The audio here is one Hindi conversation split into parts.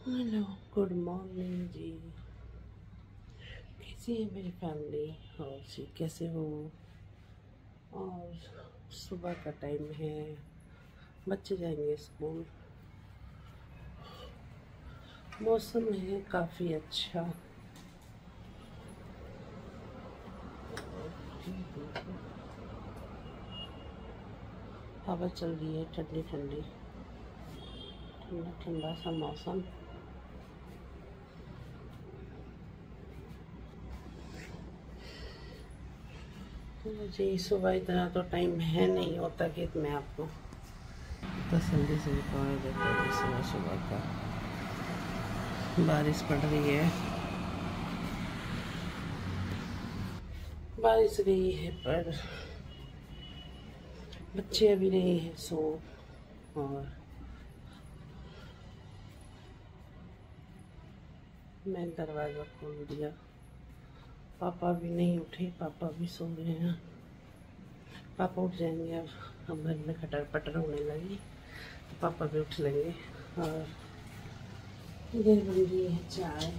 हेलो, गुड मॉर्निंग जी। कैसी है मेरी फैमिली और जी कैसे हो? और सुबह का टाइम है, बच्चे जाएंगे स्कूल। मौसम है काफ़ी अच्छा। हवा चल रही है, ठंडी ठंडी, ठंडा ठंडा सा मौसम। जी सुबह इतना तो टाइम है नहीं होता कि मैं आपको तसल्ली से पहुँच देता हूँ। सुबह सुबह का बारिश पड़ रही है, बारिश गई है पर बच्चे अभी रहे हैं सो। और मैं दरवाज़ा खोल दिया। पापा भी नहीं उठे, पापा भी सो रहे हैं। पापा उठ जाएंगे अब घर में खटर पटर होने लगी तो पापा भी उठ लेंगे। और इधर बन रही है चाय।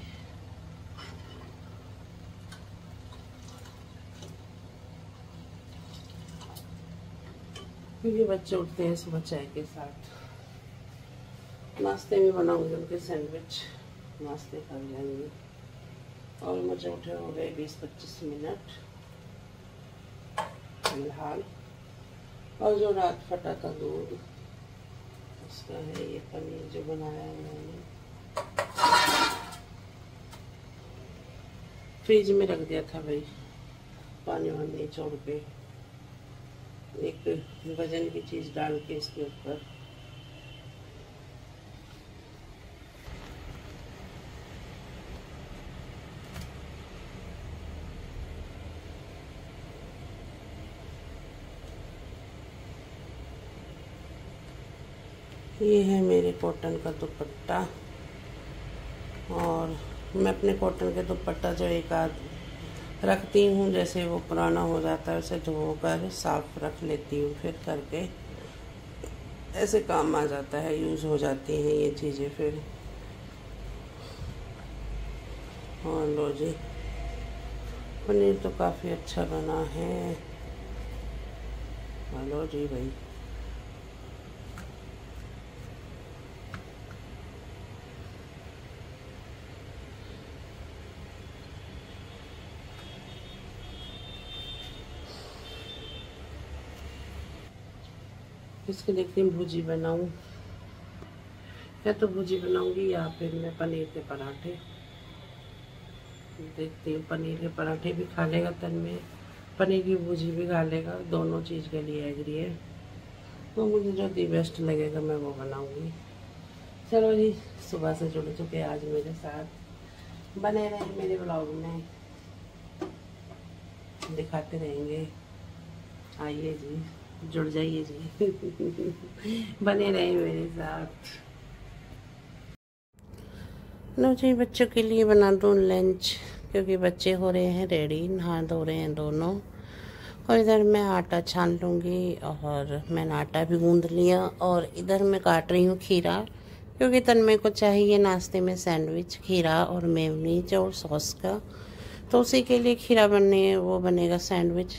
क्योंकि बच्चे उठते हैं सुबह चाय के साथ। नाश्ते में बनाऊंगी उनके सैंडविच, नाश्ते खा जाएंगे। और मुझे उठे हो गए 20-25 मिनट फिलहाल। और जो रात फटा था दूध, उसका है ये पनीर जो बनाया है मैंने। फ्रिज में रख दिया था भाई, पानी वानी छोड़ के, एक वजन की चीज़ डाल के इसके ऊपर। ये है मेरे कॉटन का दुपट्टा। और मैं अपने कॉटन के दुपट्टा जो एक आध रखती हूँ, जैसे वो पुराना हो जाता है उसे धोकर साफ रख लेती हूँ, फिर करके ऐसे काम आ जाता है, यूज़ हो जाती हैं ये चीज़ें फिर। और लो जी, पनीर तो काफ़ी अच्छा बना है। हेलो जी भाई, इसके देखती हूँ भुजी बनाऊँ, या तो भुजी बनाऊँगी या फिर मैं पनीर के पराठे। देखती हूँ, पनीर के पराठे भी खा लेगा तन्मय, पनीर की भुजी भी खा लेगा, दोनों चीज़ के लिए एग्री है। तो मुझे जो दी बेस्ट लगेगा मैं वो बनाऊँगी। चलो जी, सुबह से जुड़ चुके आज मेरे साथ, बने रहे मेरे ब्लॉग में, दिखाते रहेंगे। आइए जी, जुड़ जाइए जी बने रहे मेरे साथ। लो जी, बच्चों के लिए बना दूँ लंच, क्योंकि बच्चे हो रहे हैं रेडी, नहा धो रहे हैं दोनों। और इधर मैं आटा छान लूँगी, और मैंने आटा भी गूँध लिया। और इधर मैं काट रही हूँ खीरा, क्योंकि तन्मय को चाहिए नाश्ते में सैंडविच, खीरा और मेयोनीज और सॉस का। तो उसी के लिए खीरा बनने वो बनेगा सैंडविच।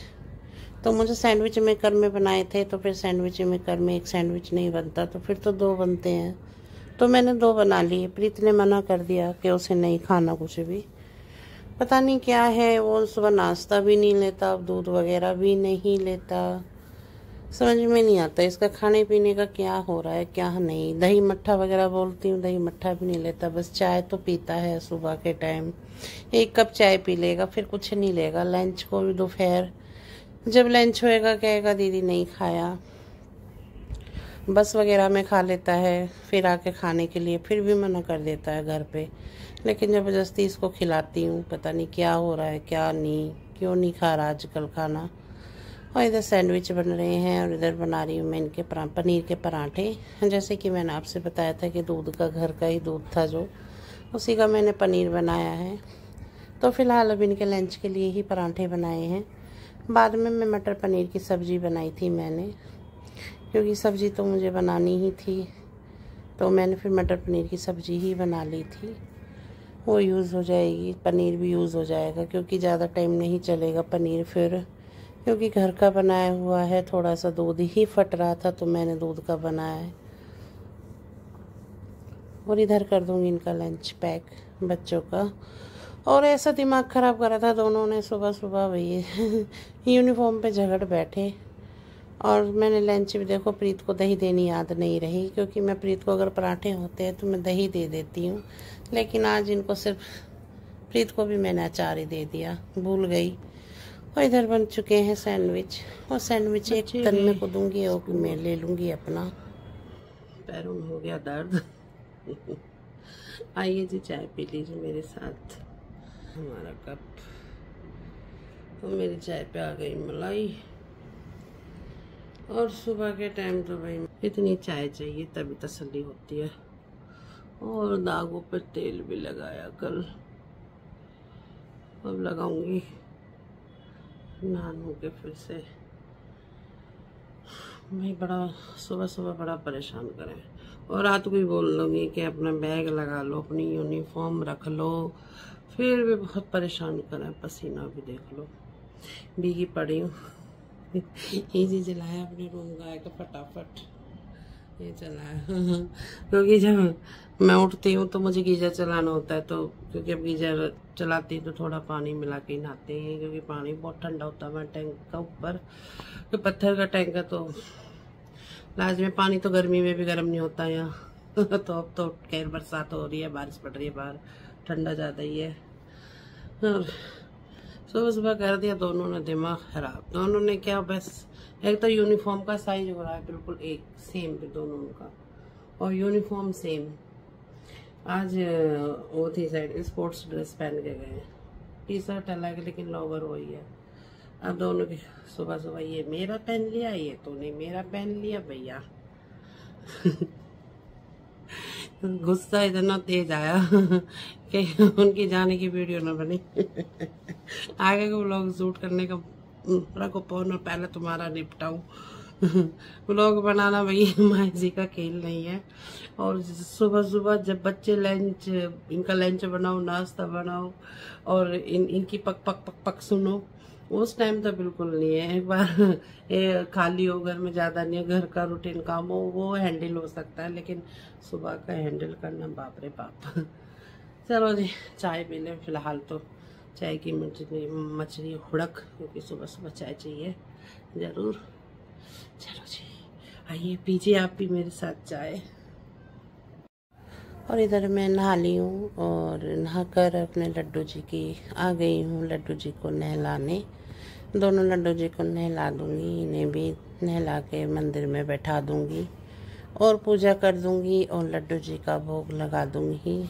तो मुझे सैंडविच मेकर में बनाए थे, तो फिर सैंडविच मेकर में एक सैंडविच नहीं बनता, तो फिर तो दो बनते हैं। तो मैंने दो बना लिए। प्रीत ने मना कर दिया कि उसे नहीं खाना कुछ भी, पता नहीं क्या है, वो सुबह नाश्ता भी नहीं लेता, दूध वगैरह भी नहीं लेता। समझ में नहीं आता इसका खाने पीने का क्या हो रहा है क्या नहीं। दही मट्ठा वगैरह बोलती हूँ, दही मट्ठा भी नहीं लेता, बस चाय तो पीता है सुबह के टाइम, 1 कप चाय पी लेगा, फिर कुछ नहीं लेगा। लंच को भी दोपहर जब लंच होएगा कहेगा दीदी नहीं खाया, बस वगैरह में खा लेता है, फिर आके खाने के लिए फिर भी मना कर देता है घर पे। लेकिन ज़बरदस्ती इसको खिलाती हूँ, पता नहीं क्या हो रहा है क्या नहीं, क्यों नहीं खा रहा आजकल खाना। और इधर सैंडविच बन रहे हैं, और इधर बना रही हूँ मैं इनके पनीर के पराठे। जैसे कि मैंने आपसे बताया था कि दूध का, घर का ही दूध था जो, उसी का मैंने पनीर बनाया है। तो फ़िलहाल अब इनके लंच के लिए ही पराठे बनाए हैं। बाद में मैं मटर पनीर की सब्ज़ी बनाई थी मैंने, क्योंकि सब्ज़ी तो मुझे बनानी ही थी। तो मैंने फिर मटर पनीर की सब्ज़ी ही बना ली थी, वो यूज़ हो जाएगी, पनीर भी यूज़ हो जाएगा क्योंकि ज़्यादा टाइम नहीं चलेगा पनीर फिर, क्योंकि घर का बनाया हुआ है। थोड़ा सा दूध ही फट रहा था तो मैंने दूध का बनाया है। और इधर कर दूँगी इनका लंच पैक बच्चों का। और ऐसा दिमाग ख़राब करा था दोनों ने सुबह सुबह भैया यूनिफॉर्म पे झगड़ बैठे। और मैंने लंच भी देखो, प्रीत को दही देनी याद नहीं रही, क्योंकि मैं प्रीत को अगर पराठे होते हैं तो मैं दही दे देती हूँ, लेकिन आज इनको सिर्फ प्रीत को भी मैंने अचार ही दे दिया, भूल गई। और इधर बन चुके हैं सैंडविच, और सैंडविच एक तन्मे को दूंगी और मैं ले लूँगी अपना। पैरों में हो गया दर्द आइए जी चाय पी लीजिए मेरे साथ। हमारा कप, तो मेरी चाय पे आ गई मलाई। और सुबह के टाइम तो भाई इतनी चाय चाहिए तभी तसल्ली होती है। और दागों पे तेल भी लगाया कल, अब लगाऊंगी नहा के फिर से। भाई बड़ा सुबह सुबह बड़ा परेशान करें, और रात को भी बोल दूँगी कि अपना बैग लगा लो, अपनी यूनिफॉर्म रख लो, फिर भी बहुत परेशान करें। पसीना भी देख लो, भीगी पड़ी हूँ इजी जलाया अपने रूम का आएगा फटाफट, ये चलाया क्योंकि जब मैं उठती हूँ तो मुझे गीजर चलाना होता है, तो क्योंकि अब गीजर चलाती तो थोड़ा पानी मिला के नहाते हैं, क्योंकि पानी बहुत ठंडा होता है हमारे टैंक का ऊपर, तो पत्थर का टैंक है, तो लास्ट में पानी तो गर्मी में भी गर्म नहीं होता यहाँ तो अब तो खैर बरसात हो रही है, बारिश पड़ रही है बाहर, ठंडा ज़्यादा ही है। और सुबह सुबह कर दिया दोनों ने दिमाग खराब। दोनों ने क्या, बस एक तो यूनिफॉर्म का साइज हो रहा है बिल्कुल एक सेम पे दोनों का, और यूनिफॉर्म सेम। आज वो थी साइड स्पोर्ट्स ड्रेस पहन के गए, टी शर्ट अलग लेकिन लोवर वही है। अब दोनों की सुबह सुबह ये मेरा पहन लिया, ये तूने मेरा पहन लिया भैया गुस्सा इतना तेज आया कि उनकी जाने की वीडियो न बनी आगे को व्लॉग शूट करने का रखो फोन, और पहले तुम्हारा निपटाऊं व्लॉग बनाना भैया माँ जी का खेल नहीं है। और सुबह सुबह जब बच्चे लंच, इनका लंच बनाओ, नाश्ता बनाओ, और इनकी पक पक पक पक सुनो, उस टाइम तो बिल्कुल नहीं है। एक बार ये खाली हो, घर में ज़्यादा नहीं है, घर का रूटीन काम हो, वो हैंडल हो सकता है, लेकिन सुबह का हैंडल करना बाप रे बाप चलो जी चाय पी लें फिलहाल, तो चाय की मछली हुड़क, क्योंकि सुबह सुबह चाय चाहिए ज़रूर। चलो जी आइए पीजिए आप भी मेरे साथ चाय। और इधर मैं नहा ली हूँ, और नहाकर अपने लड्डू जी की आ गई हूँ, लड्डू जी को नहलाने। दोनों लड्डू जी को नहला दूँगी, इन्हें भी नहला के मंदिर में बैठा दूँगी और पूजा कर दूँगी, और लड्डू जी का भोग लगा दूँगी।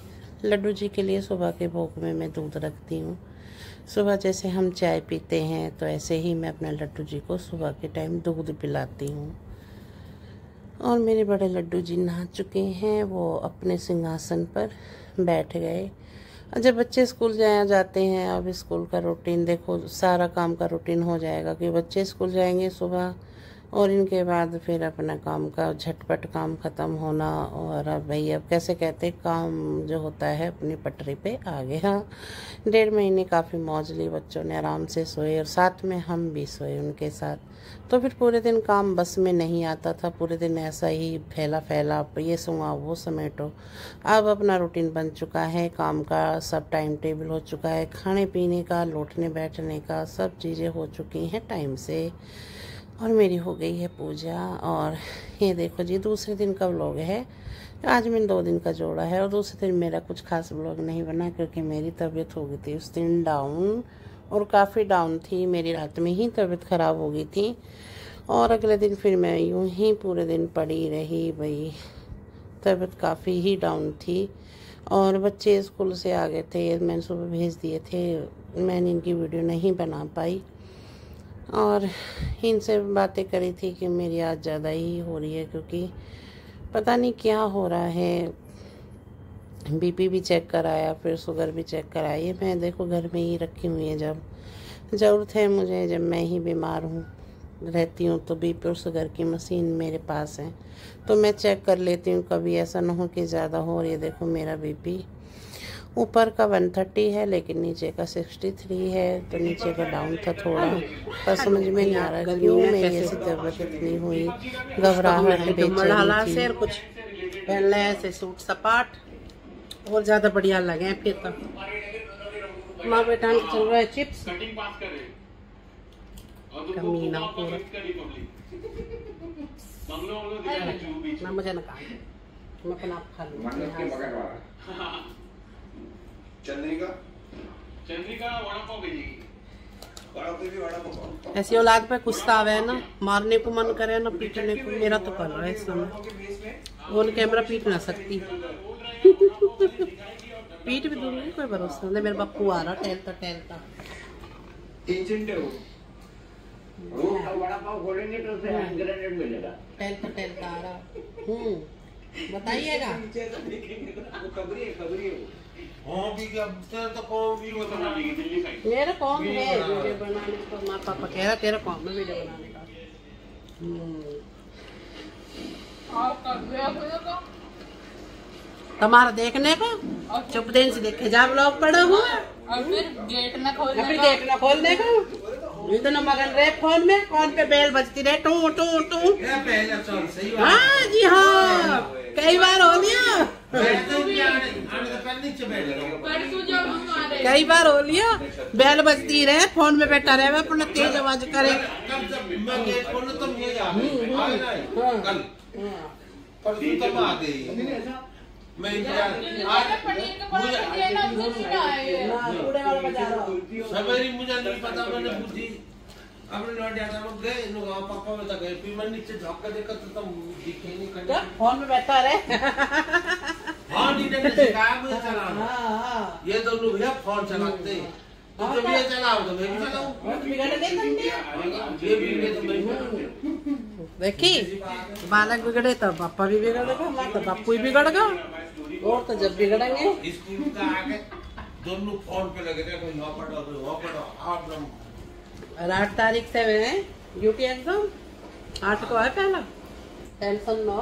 लड्डू जी के लिए सुबह के भोग में मैं दूध रखती हूँ। सुबह जैसे हम चाय पीते हैं तो ऐसे ही मैं अपने लड्डू जी को सुबह के टाइम दूध पिलाती हूँ। और मेरे बड़े लड्डू जी नहा चुके हैं, वो अपने सिंहासन पर बैठ गए। और जब बच्चे स्कूल जाते हैं, अब स्कूल का रूटीन देखो, सारा काम का रूटीन हो जाएगा कि बच्चे स्कूल जाएंगे सुबह, और इनके बाद फिर अपना काम का झटपट काम ख़त्म होना। और अब भाई अब कैसे कहते काम जो होता है अपनी पटरी पे आ गया। 1.5 महीने काफ़ी मौज ली बच्चों ने, आराम से सोए, और साथ में हम भी सोए उनके साथ। तो फिर पूरे दिन काम बस में नहीं आता था, पूरे दिन ऐसा ही फैला फैला, ये सुना वो समेटो। अब अपना रूटीन बन चुका है, काम का सब टाइम टेबल हो चुका है, खाने पीने का, लौटने बैठने का, सब चीज़ें हो चुकी हैं टाइम से। और मेरी हो गई है पूजा। और ये देखो जी दूसरे दिन का व्लॉग है, आज मैंने 2 दिन का जोड़ा है, और दूसरे दिन मेरा कुछ खास व्लॉग नहीं बना, क्योंकि मेरी तबीयत हो गई थी उस दिन डाउन, और काफ़ी डाउन थी मेरी, रात में ही तबीयत ख़राब हो गई थी। और अगले दिन फिर मैं यूं ही पूरे दिन पड़ी रही भाई, तबीयत काफ़ी ही डाउन थी। और बच्चे स्कूल से आ गए थे, मैंने सुबह भेज दिए थे, मैंने इनकी वीडियो नहीं बना पाई। और इनसे बातें करी थी कि मेरी आज ज़्यादा ही हो रही है, क्योंकि पता नहीं क्या हो रहा है। बीपी भी चेक कराया, फिर शुगर भी चेक कराया। ये मैं देखो घर में ही रखी हुई है, जब ज़रूरत है मुझे, जब मैं ही बीमार हूँ रहती हूँ तो बीपी और शुगर की मशीन मेरे पास है, तो मैं चेक कर लेती हूँ। कभी ऐसा ना हो कि ज़्यादा हो। और ये देखो मेरा बीपी ऊपर का 130 है लेकिन नीचे का 63 है, तो नीचे का डाउन था थोड़ा। पर समझ में नहीं आ रहा क्यों मैं ये तबीयत इतनी हुई, घबराहट, बेचैनी थी। कुछ पहन ले ऐसे सूट सपाट और ज़्यादा बढ़िया लगे फिर तो। माँ बेटा चल रहा है चिप्स कमीना पूरा ना, मुझे ना कहा, मैं अपना आप खा लूँ। चंद्रिका वड़ा पाव भेजेगी। ऐसी औलाद पे गुस्सा आवे ना, मारने को मन करे ना पीटने को। मेरा तो कर रहा है इस समय, ऑन कैमरा पीट ना सकती। पीट भी दूंगी, कोई भरोसा नहीं। मेरे बापू आ रहा टहलता टहलता। वड़ा पाव खोलेंगे तो ग्रेनेड मिलेगा। टहलता टहलता आ रहा। बताइएगा। मेरा कौन है वीडियो बनाने को? माँ पापा कह रहा तेरा कौन है वीडियो बनाने का? तुम्हारा देखने को चुप देन से देखे जा ब्लॉग पड़ा हुआ और फिर गेट न खोलने को इतना मगन रहे फोन में। फोन पे बेल बजती रहे टू टू टू। हाँ जी हाँ, कई बार हो लिया, कई बार हो लिया। बेल बजती रहे, फोन में बैठा रहे, अपना तेज आवाज करे। मुझे नहीं पता, मैंने बुद्धि अपने लौट जाता गए पापा बता गए, फिर मैं नीचे झोंक देखा तो तुम दिखे नहीं कर फोन में बैठा रहे। हाँ नीचे सिखाया मुझे चलाना। ये दोनों भैया फोन चलाते, तो जब ये चलाओ तो मैं भी चलाऊं। ये बिगड़े तो मैं देखी, बालक बिगड़े तो पापा भी बिगड़ेगा, तो बापू ही बिगड़ेगा, और तो जब बिगड़ेंगे। स्कूल का आगे दोनों फोन पे लगे थे, कोई वहाँ पढ़ो। 8 तारीख से है ड्यूटी एग्जाम, 8 को है पहला। टेंशन नो,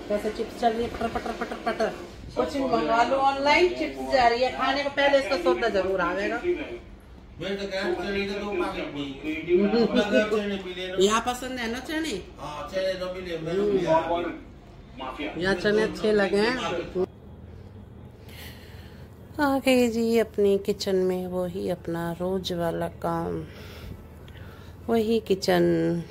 कैसे चिप्स चल रही है पटर पटर पटर पटर। कुछ मंगवा लो ऑनलाइन, चिप्स जा रही है खाने को, पहले इसका सौदा जरूर आवेगा। यहाँ पसंद है ना चने? यहाँ चने अच्छे लगे हैं। आ गए जी अपनी किचन में, वही अपना रोज वाला काम, वही किचन।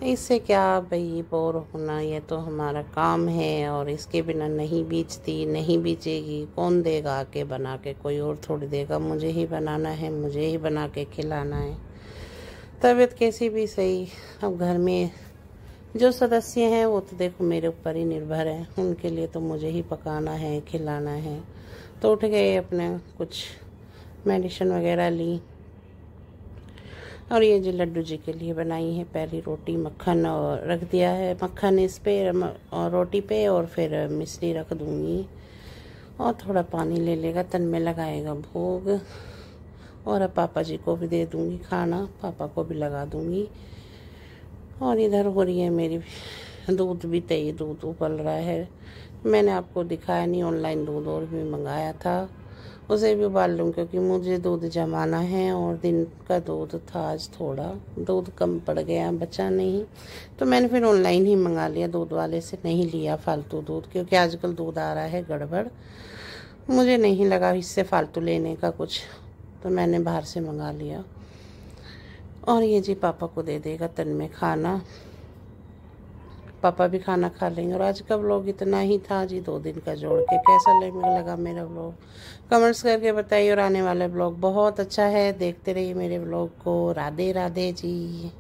इससे क्या भाई बोर होना, ये तो हमारा काम है और इसके बिना नहीं बीचती, नहीं बीचेगी। कौन देगा आके बना के? कोई और थोड़ी देगा, मुझे ही बनाना है, मुझे ही बना के खिलाना है। तबीयत कैसी भी सही, अब घर में जो सदस्य हैं वो तो देखो मेरे ऊपर ही निर्भर है, उनके लिए तो मुझे ही पकाना है, खिलाना है। तो उठ गए, अपने कुछ मेडिसिन वगैरह ली, और ये जो लड्डू जी के लिए बनाई है पहली रोटी, मक्खन और रख दिया है, मक्खन इस पे और रोटी पे, और फिर मिश्री रख दूंगी और थोड़ा पानी ले लेगा, तन में लगाएगा भोग। और अब पापा जी को भी दे दूंगी खाना, पापा को भी लगा दूंगी। और इधर हो रही है मेरी दूध भी तय, दूध उबल रहा है। मैंने आपको दिखाया नहीं, ऑनलाइन दूध और भी मंगाया था, उसे भी उबाल लूँ क्योंकि मुझे दूध जमाना है। और दिन का दूध था, आज थोड़ा दूध कम पड़ गया, बचा नहीं, तो मैंने फिर ऑनलाइन ही मंगा लिया। दूध वाले से नहीं लिया फालतू दूध, क्योंकि आजकल दूध आ रहा है गड़बड़, मुझे नहीं लगा इससे फालतू लेने का कुछ, तो मैंने बाहर से मंगा लिया। और ये जी पापा को दे देगा तन में खाना, पापा भी खाना खा लेंगे। और आज का व्लॉग इतना ही था जी, 2 दिन का जोड़ के। कैसा लगा मेरा व्लॉग कमेंट्स करके बताइए। और आने वाला व्लॉग बहुत अच्छा है, देखते रहिए मेरे व्लॉग को। राधे राधे जी।